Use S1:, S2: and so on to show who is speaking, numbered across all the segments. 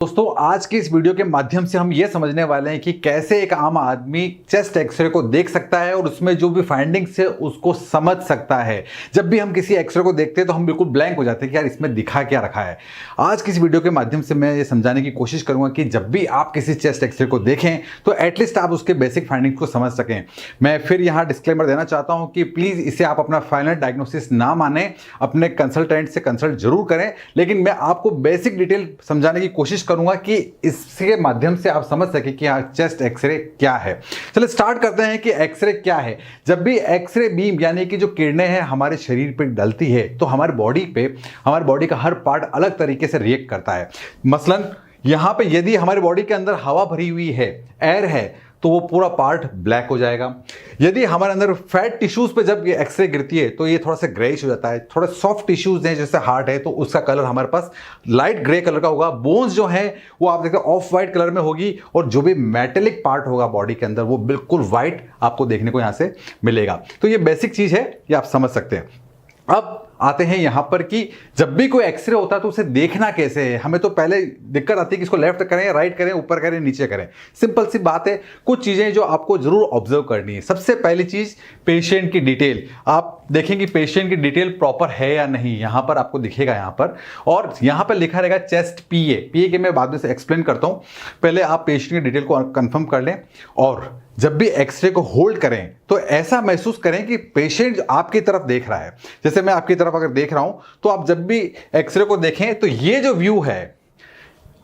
S1: दोस्तों आज की इस वीडियो के माध्यम से हम ये समझने वाले हैं कि कैसे एक आम आदमी चेस्ट एक्सरे को देख सकता है और उसमें जो भी फाइंडिंग्स है उसको समझ सकता है। जब भी हम किसी एक्सरे को देखते हैं तो हम बिल्कुल ब्लैंक हो जाते हैं कि यार इसमें दिखा क्या रखा है। आज की इस वीडियो के माध्यम से मैं ये समझाने की कोशिश करूंगा कि जब भी आप किसी चेस्ट एक्सरे को देखें तो एटलीस्ट आप उसके बेसिक फाइंडिंग्स को समझ सकें। मैं फिर यहाँ डिस्क्लेमर देना चाहता हूँ कि प्लीज़ इसे आप अपना फाइनल डायग्नोसिस ना माने, अपने कंसल्टेंट से कंसल्ट जरूर करें, लेकिन मैं आपको बेसिक डिटेल समझाने की कोशिश करूंगा कि इसके माध्यम से आप समझ सके कि चेस्ट एक्सरे क्या है। चलिए स्टार्ट करते हैं कि एक्सरे क्या है। जब भी एक्सरे बीम यानी कि जो किरणें हैं हमारे शरीर पे डलती है तो हमारे बॉडी का हर पार्ट अलग तरीके से रिएक्ट करता है। मसलन यहां पे यदि हमारी बॉडी के अंदर हवा भरी हुई है, एयर है, तो वो पूरा पार्ट ब्लैक हो जाएगा। यदि हमारे अंदर फैट टिश्यूज पे जब ये एक्सरे गिरती है तो ये थोड़ा सा ग्रेइश हो जाता है। थोड़े सॉफ्ट टिश्यूज हैं जैसे हार्ट है तो उसका कलर हमारे पास लाइट ग्रे कलर का होगा। बोन्स जो है वो आप देखते हैं ऑफ वाइट कलर में होगी और जो भी मेटेलिक पार्ट होगा बॉडी के अंदर वो बिल्कुल वाइट आपको देखने को यहां से मिलेगा। तो ये बेसिक चीज है, ये आप समझ सकते हैं। अब आते हैं यहां पर कि जब भी कोई एक्सरे होता है तो उसे देखना कैसे है। हमें तो पहले दिक्कत आती है कि इसको लेफ्ट करें, राइट करें, ऊपर करें, नीचे करें। सिंपल सी बात है, कुछ चीजें जो आपको जरूर ऑब्जर्व करनी है। सबसे पहली चीज पेशेंट की डिटेल। आप देखें कि पेशेंट की डिटेल प्रॉपर है या नहीं। यहां पर आपको दिखेगा यहां पर, और यहां पर लिखा रहेगा चेस्ट पीए के मैं बाद में से एक्सप्लेन करता हूं। पहले आप पेशेंट की डिटेल को कंफर्म कर लें और जब भी एक्सरे को होल्ड करें तो ऐसा महसूस करें कि पेशेंट आपकी तरफ देख रहा है। जैसे मैं आपकी तरफ अगर देख रहा हूं तो आप जब भी एक्सरे को देखें तो ये जो व्यू है,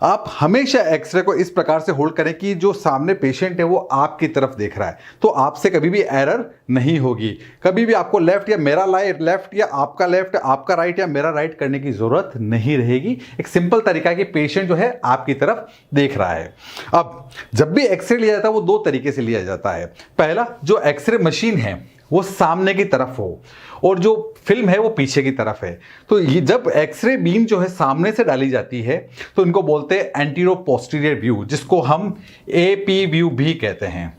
S1: आप हमेशा एक्सरे को इस प्रकार से होल्ड करें कि जो सामने पेशेंट है वो आपकी तरफ देख रहा है। तो आपसे कभी भी एरर नहीं होगी। कभी भी आपको लेफ्ट या मेरा लेफ्ट या आपका लेफ्ट, आपका राइट या मेरा राइट करने की जरूरत नहीं रहेगी। एक सिंपल तरीका है कि पेशेंट जो है आपकी तरफ देख रहा है। अब जब भी एक्सरे लिया जाता है वो दो तरीके से लिया जाता है। पहला, जो एक्सरे मशीन है वो सामने की तरफ हो और जो फिल्म है वो पीछे की तरफ है। तो ये जब एक्सरे बीम जो है सामने से डाली जाती है तो इनको बोलते हैं एंटीरो पोस्टीरियर व्यू, जिसको हम एपी व्यू भी कहते हैं।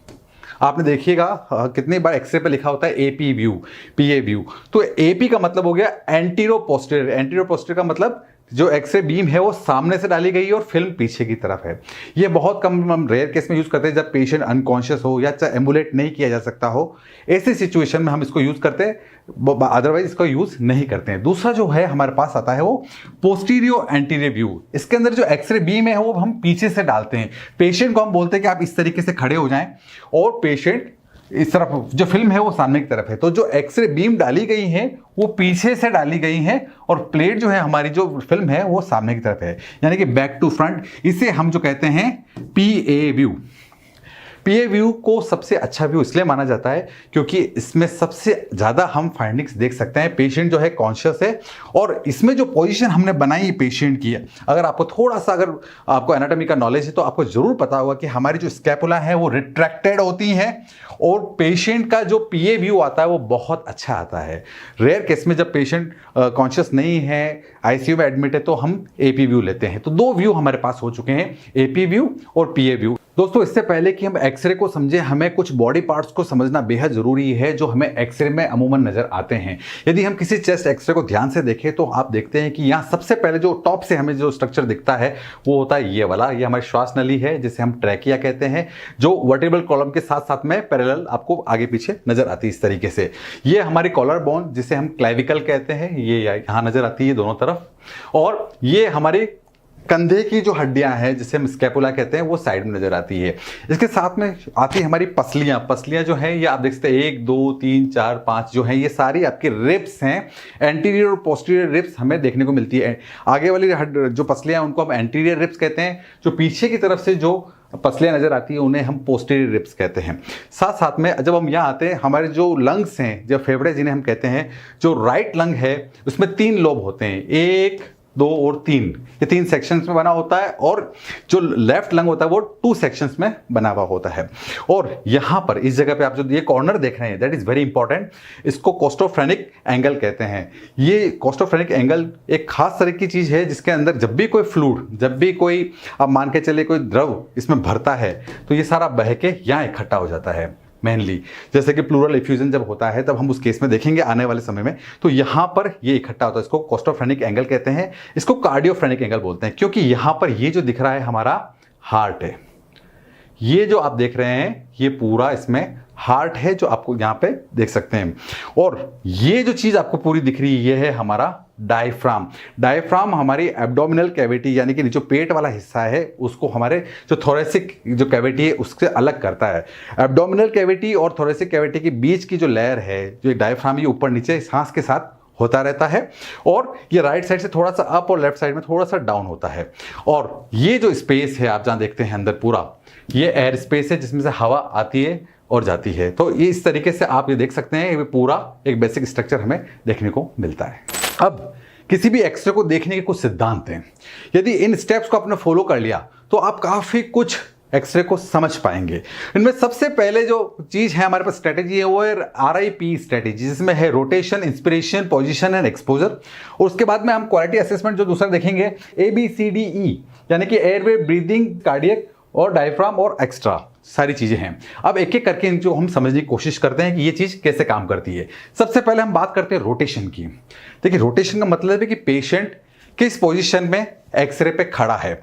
S1: आपने देखिएगा कितनी बार एक्सरे पे लिखा होता है एपी व्यू, पीए व्यू। तो एपी का मतलब हो गया एंटीरो पोस्टीरियर। एंटीरो पोस्टीरियर का मतलब जो एक्सरे बीम है वो सामने से डाली गई है और फिल्म पीछे की तरफ है। ये बहुत कम हम रेयर केस में यूज करते हैं, जब पेशेंट अनकॉन्शियस हो या एम्बुलेट नहीं किया जा सकता हो, ऐसी सिचुएशन में हम इसको यूज करते हैं, अदरवाइज इसको यूज नहीं करते हैं। दूसरा जो है हमारे पास आता है वो पोस्टीरियो एंटीरियर व्यू। इसके अंदर जो एक्सरे बीम है वो हम पीछे से डालते हैं। पेशेंट को हम बोलते हैं कि आप इस तरीके से खड़े हो जाएं और पेशेंट इस तरफ, जो फिल्म है वो सामने की तरफ है। तो जो एक्सरे बीम डाली गई है वो पीछे से डाली गई है और प्लेट जो है हमारी जो फिल्म है वो सामने की तरफ है, यानी कि बैक टू फ्रंट। इसे हम जो कहते हैं पीए व्यू। पीए व्यू को सबसे अच्छा व्यू इसलिए माना जाता है क्योंकि इसमें सबसे ज्यादा हम फाइंडिंग्स देख सकते हैं। पेशेंट जो है कॉन्शियस है और इसमें जो पोजीशन हमने बनाई पेशेंट की है, अगर आपको थोड़ा सा अगर आपको एनाटॉमी का नॉलेज है तो आपको जरूर पता होगा कि हमारी जो स्कैपुला है वो रिट्रैक्टेड होती है और पेशेंट का जो पीए व्यू आता है वो बहुत अच्छा आता है। रेयर केस में जब पेशेंट कॉन्शियस नहीं है, आईसीयू में एडमिट है, तो हम एपी व्यू लेते हैं। तो दो व्यू हमारे पास हो चुके हैं, एपी व्यू और पीए व्यू। दोस्तों इससे पहले कि हम एक्सरे को समझें, हमें कुछ बॉडी पार्ट्स को समझना बेहद जरूरी है जो हमें एक्सरे में अमूमन नजर आते हैं। यदि हम किसी चेस्ट एक्सरे को ध्यान से देखें तो आप देखते हैं कि यहाँ सबसे पहले जो टॉप से हमें जो स्ट्रक्चर दिखता है वो होता है ये वाला। ये हमारी श्वास नली है जिसे हम ट्रैकिया कहते हैं, जो वर्टिब्रल कॉलम के साथ साथ में पैरेलल आपको आगे पीछे नजर आती है इस तरीके से। ये हमारी कॉलर बोन जिसे हम क्लेविकल कहते हैं, ये यहाँ नजर आती है दोनों तरफ। और ये हमारी कंधे की जो हड्डियां हैं जिसे हम स्कैपुला कहते हैं वो साइड में नजर आती है। इसके साथ में आती है हमारी पसलियां जो हैं, ये आप देख सकते हैं 1 2 3 4 5 जो हैं, ये सारी आपकी रिब्स हैं। एंटीरियर और पोस्टीरियर रिब्स हमें देखने को मिलती है। आगे वाली जो पसलियां उनको हम एंटीरियर रिब्स कहते हैं, जो पीछे की तरफ से जो पसलियां नजर आती है उन्हें हम पोस्टीरियर रिब्स कहते हैं। साथ साथ में जब हम यहाँ आते हैं, हमारे जो लंग्स हैं, जो फेफड़े जिन्हें हम कहते हैं, जो राइट लंग है उसमें 3 लोब होते हैं, 1 2 और 3। ये 3 सेक्शंस में बना होता है और जो लेफ्ट लंग होता है वो 2 सेक्शंस में बना हुआ होता है। और यहां पर इस जगह पे आप जो ये कॉर्नर देख रहे हैं, दैट इज वेरी इंपॉर्टेंट। इसको कोस्टोफ्रेनिक एंगल कहते हैं। ये कोस्टोफ्रेनिक एंगल एक खास तरह की चीज है जिसके अंदर जब भी कोई फ्लूइड, जब भी कोई आप मान के चले कोई द्रव इसमें भरता है तो ये सारा बह के यहां इकट्ठा हो जाता है। मेनली, जैसे कि प्लूरल इफ्यूजन जब होता है तब हम उस केस में देखेंगे आने वाले समय में, तो यहाँ पर ये इकट्ठा होता है। इसको कोस्टोफ्रेनिक एंगल कहते हैं, इसको कार्डियोफ्रेनिक एंगल बोलते हैं, क्योंकि यहाँ पर ये जो दिख रहा है हमारा हार्ट है। ये जो आप देख रहे हैं ये पूरा इसमें हार्ट है जो आपको यहाँ पे देख सकते हैं। और ये जो चीज़ आपको पूरी दिख रही है ये है हमारा डायफ्राम। डायफ्राम हमारी एब्डोमिनल कैविटी यानी कि जो पेट वाला हिस्सा है उसको हमारे जो थोरेसिक जो कैविटी है उससे अलग करता है। एब्डोमिनल कैविटी और थोरेसिक कैविटी के बीच की जो लेयर है जो डायफ्राम, ये ऊपर नीचे सांस के साथ होता रहता है और ये राइट साइड से थोड़ा सा अप और लेफ्ट साइड में थोड़ा सा डाउन होता है। और ये जो स्पेस है आप जहाँ देखते हैं अंदर पूरा, ये एयर स्पेस है जिसमें से हवा आती है और जाती है। तो ये इस तरीके से आप ये देख सकते हैं, ये पूरा एक बेसिक स्ट्रक्चर हमें देखने को मिलता है। अब किसी भी एक्सरे को देखने के कुछ सिद्धांत हैं। यदि इन स्टेप्स को आपने फॉलो कर लिया तो आप काफ़ी कुछ एक्सरे को समझ पाएंगे। इनमें सबसे पहले जो चीज़ है हमारे पास स्ट्रेटेजी है वो है RIP स्ट्रेटेजी, जिसमें है rotation, inspiration, position and exposure. और उसके बाद में हम क्वालिटी असेसमेंट जो दूसरा देखेंगे ABCDE, यानी कि एयरवे, ब्रीदिंग, कार्डियक और डायफ्राम और एक्स्ट्रा सारी चीज़ें हैं। अब एक एक करके जो हम समझने की कोशिश करते हैं कि ये चीज़ कैसे काम करती है। सबसे पहले हम बात करते हैं रोटेशन की। देखिए रोटेशन का मतलब है कि पेशेंट किस पोजीशन में एक्सरे पे खड़ा है।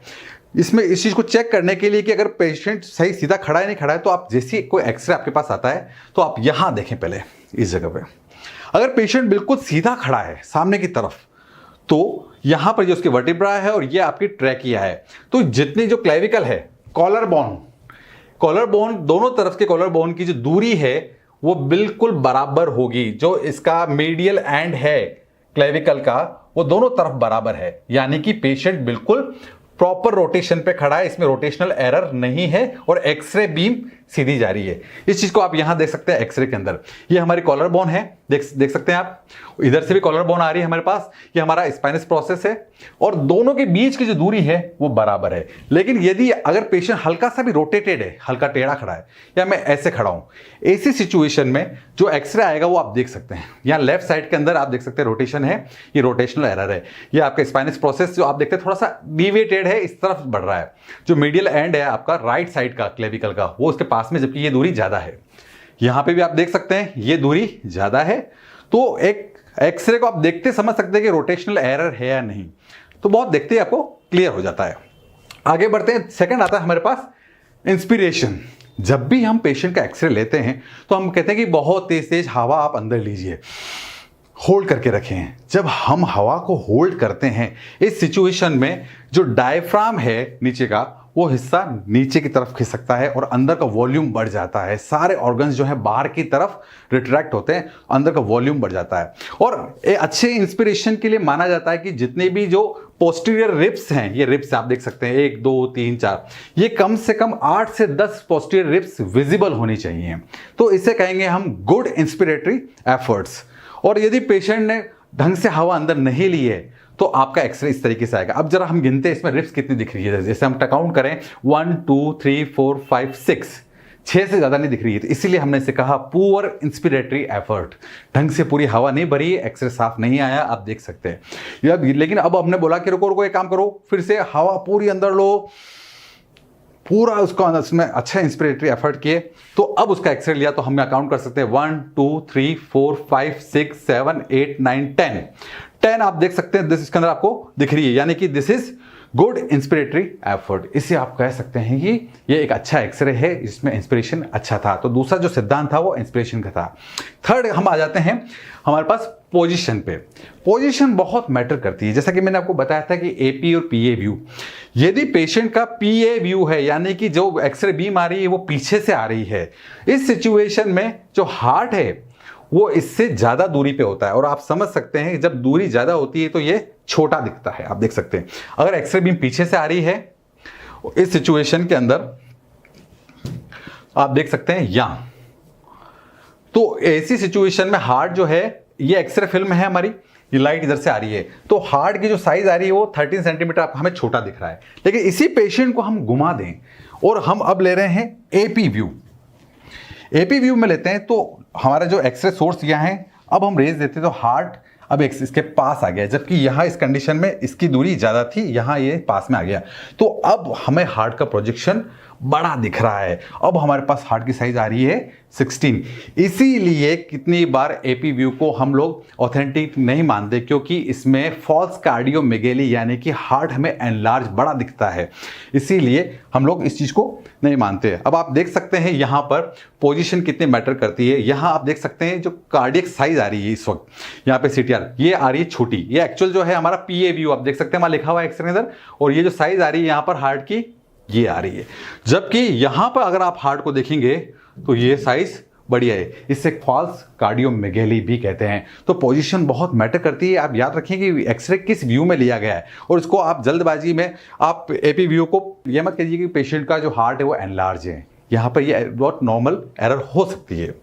S1: इसमें इस चीज़ को चेक करने के लिए कि अगर पेशेंट सही सीधा खड़ा है नहीं खड़ा है, तो आप जैसे कोई एक्सरे आपके पास आता है तो आप यहाँ देखें पहले इस जगह पे। अगर पेशेंट बिल्कुल सीधा खड़ा है सामने की तरफ तो यहाँ पर जो उसकी वर्टिब्रा है और ये आपकी ट्रैकिया है, तो जितनी जो क्लेविकल है, कॉलर बोन दोनों तरफ के कॉलर बोन की जो दूरी है वो बिल्कुल बराबर होगी। जो इसका मीडियल एंड है क्लेविकल का वो दोनों तरफ बराबर है, यानी कि पेशेंट बिल्कुल प्रॉपर रोटेशन पे खड़ा है, इसमें रोटेशनल एरर नहीं है और एक्सरे बीम सीधी जा रही है। इस चीज को आप यहां देख सकते हैं एक्सरे के अंदर। ये हमारी कॉलर बोन है, देख सकते हैं आप, इधर से भी कॉलर बोन आ रही है हमारे पास। ये हमारा स्पाइनस प्रोसेस है और दोनों के बीच की जो दूरी है वो बराबर है। लेकिन यदि अगर पेशेंट हल्का सा भी रोटेटेड है, हल्का टेढ़ा खड़ा है या मैं ऐसे खड़ा हूं, ऐसी सिचुएशन में जो एक्सरे आएगा वो आप देख सकते हैं। यहाँ लेफ्ट साइड के अंदर आप देख सकते हैं रोटेशन है, ये रोटेशनल एरर है। ये आपका स्पाइनस प्रोसेस जो आप देखते हैं थोड़ा सा डिविएटेड है, इस तरफ बढ़ रहा है। जो मीडियल एंड है आपका राइट साइड का क्लेविकल का वो उसके पास में, जबकि ये दूरी ज्यादा है। यहां पे भी आप देख सकते हैं ये दूरी ज्यादा है। तो एक एक्सरे को आप देखते समझ सकते हैं कि रोटेशनल एरर है या नहीं, तो बहुत देखते ही आपको क्लियर हो जाता है। आगे बढ़ते हैं, सेकंड आता है हमारे पास इंस्पिरेशन। जब भी हम पेशेंट का एक्सरे लेते हैं तो हम कहते हैं कि बहुत तेज तेज हवा आप अंदर लीजिए, होल्ड करके रखें। जब हम हवा को होल्ड करते हैं इस सिचुएशन में जो डायफ्राम है नीचे का वो हिस्सा नीचे की तरफ खिसकता है और अंदर का वॉल्यूम बढ़ जाता है। सारे ऑर्गन्स जो है बाहर की तरफ रिट्रैक्ट होते हैं, अंदर का वॉल्यूम बढ़ जाता है। और एक अच्छे इंस्पिरेशन के लिए माना जाता है कि जितने भी जो पोस्टीरियर रिब्स हैं, ये रिब्स आप देख सकते हैं 1 2 3 4, ये कम से कम 8 से 10 पोस्टीरियर रिब्स विजिबल होनी चाहिए। तो इसे कहेंगे हम गुड इंस्पिरेटरी एफर्ट्स। और यदि पेशेंट ने ढंग से हवा अंदर नहीं ली है तो आपका एक्सरे इस तरीके से आएगा। अब जरा हम गिनते हैं इसमें रिब्स कितनी दिख रही है। जैसे हम काउंट करें 1 2 3 4 5 6, 6 से ज्यादा नहीं दिख रही है, तो इसीलिए हमने इसे कहा पुअर इंस्पिरेटरी एफर्ट। ढंग से पूरी हवा नहीं भरी, एक्सरे साफ नहीं आया, आप देख सकते हैं। लेकिन अब हमने बोला कि रुको रुको एक काम करो, फिर से हवा पूरी अंदर लो, पूरा उसका उसमें अच्छा इंस्पिरेटरी एफर्ट किए, तो अब उसका एक्सरे लिया तो हम अकाउंट कर सकते हैं 1 2 3 4 5 6 7 8 9 10 आप देख सकते हैं इसके अंदर आपको दिख रही है, यानी कि this is good inspiratory effort. इसे आप कह सकते हैं कि ये एक अच्छा एक्सरे है, इसमें इंस्पिरेशन अच्छा था। तो दूसरा जो सिद्धांत था वो इंस्पिरेशन का था। थर्ड हम आ जाते हैं हमारे पास पोजीशन पे। पोजीशन बहुत मैटर करती है। जैसा कि मैंने आपको बताया था कि एपी और पीए व्यू, यदि पेशेंट का पीए व्यू है यानी कि जो एक्सरे बीम आ रही है वो पीछे से आ रही है, इस सिचुएशन में जो हार्ट है वो इससे ज्यादा दूरी पे होता है। और आप समझ सकते हैं जब दूरी ज्यादा होती है तो ये छोटा दिखता है। आप देख सकते हैं अगर एक्सरे बीम पीछे से आ रही है इस सिचुएशन के अंदर, आप देख सकते हैं यहां, तो ऐसी सिचुएशन में हार्ट जो है, ये एक्सरे फिल्म है हमारी, ये लाइट इधर से आ रही है, तो हार्ट की जो साइज आ रही है वो 13 सेंटीमीटर हमें छोटा दिख रहा है। लेकिन इसी पेशेंट को हम घुमा दें और हम अब ले रहे हैं एपी व्यू। एपी व्यू में लेते हैं तो हमारा जो एक्सरे सोर्स यहाँ है, अब हम रेज देते हैं तो हार्ट अब इसके पास आ गया, जबकि यहाँ इस कंडीशन में इसकी दूरी ज़्यादा थी, यहाँ ये पास में आ गया। तो अब हमें हार्ट का प्रोजेक्शन बड़ा दिख रहा है। अब हमारे पास हार्ट की साइज आ रही है 16। इसीलिए कितनी बार एपी व्यू को हम लोग ऑथेंटिक नहीं मानते, क्योंकि इसमें फॉल्स कार्डियोमेगेली यानी कि हार्ट हमें एनलार्ज बड़ा दिखता है, इसीलिए हम लोग इस चीज़ को नहीं मानते। अब आप देख सकते हैं यहाँ पर पोजीशन कितनी मैटर करती है। यहाँ आप देख सकते हैं जो कार्डियक साइज आ रही है इस वक्त, यहाँ पे सीटीआर ये आ रही है छोटी, ये एक्चुअल जो है हमारा पीए व्यू आप देख सकते हैं, वहाँ लिखा हुआ है एक्सरे के अंदर, और ये जो साइज आ रही है यहाँ पर हार्ट की ये आ रही है। जबकि यहाँ पर अगर आप हार्ट को देखेंगे तो ये साइज बढ़िया है, इससे फॉल्स कार्डियोमेगेली भी कहते हैं। तो पोजीशन बहुत मैटर करती है। आप याद रखें कि एक्सरे किस व्यू में लिया गया है, और इसको आप जल्दबाजी में आप एपी व्यू को ये मत कीजिए कि पेशेंट का जो हार्ट है वो एनलार्ज है। यहाँ पर ये बहुत नॉर्मल एरर हो सकती है।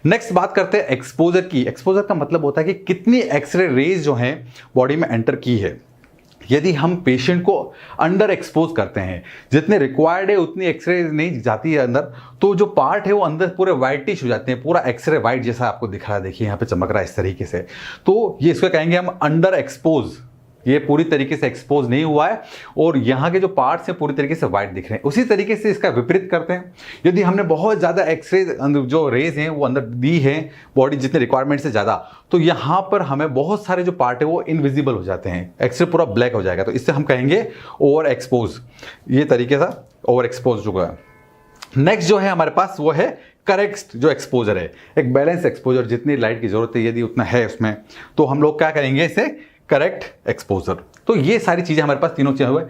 S1: नेक्स्ट बात करते हैं एक्सपोजर की। एक्सपोजर का मतलब होता है कि कितनी एक्सरे रेज जो हैं बॉडी में एंटर की है। यदि हम पेशेंट को अंडर एक्सपोज करते हैं, जितने रिक्वायर्ड है उतनी एक्सरे नहीं जाती है अंदर, तो जो पार्ट है वो अंदर पूरे वाइटिश हो जाते हैं, पूरा एक्सरे वाइट जैसा आपको दिख रहा है, देखिए यहाँ पे चमक रहा है इस तरीके से। तो ये इसको कहेंगे हम अंडर एक्सपोज, ये पूरी तरीके से एक्सपोज नहीं हुआ है और यहाँ के जो पार्ट्स हैं पूरी तरीके से वाइट दिख रहे हैं। उसी तरीके से इसका विपरीत करते हैं, यदि हमने बहुत ज़्यादा एक्सरे जो रेज हैं वो अंदर दी हैं बॉडी जितने रिक्वायरमेंट से ज़्यादा, तो यहाँ पर हमें बहुत सारे जो पार्ट है वो इनविजिबल हो जाते हैं, एक्सरे पूरा ब्लैक हो जाएगा। तो इससे हम कहेंगे ओवर एक्सपोज, ये तरीके से ओवर एक्सपोज जो है। नेक्स्ट जो है हमारे पास वो है करेक्ट जो एक्सपोजर है, एक बैलेंस एक्सपोजर, जितनी लाइट की जरूरत है यदि उतना है उसमें, तो हम लोग क्या करेंगे इसे करेक्ट एक्सपोजर। तो ये सारी चीजें हमारे पास तीनों चीजें हुए।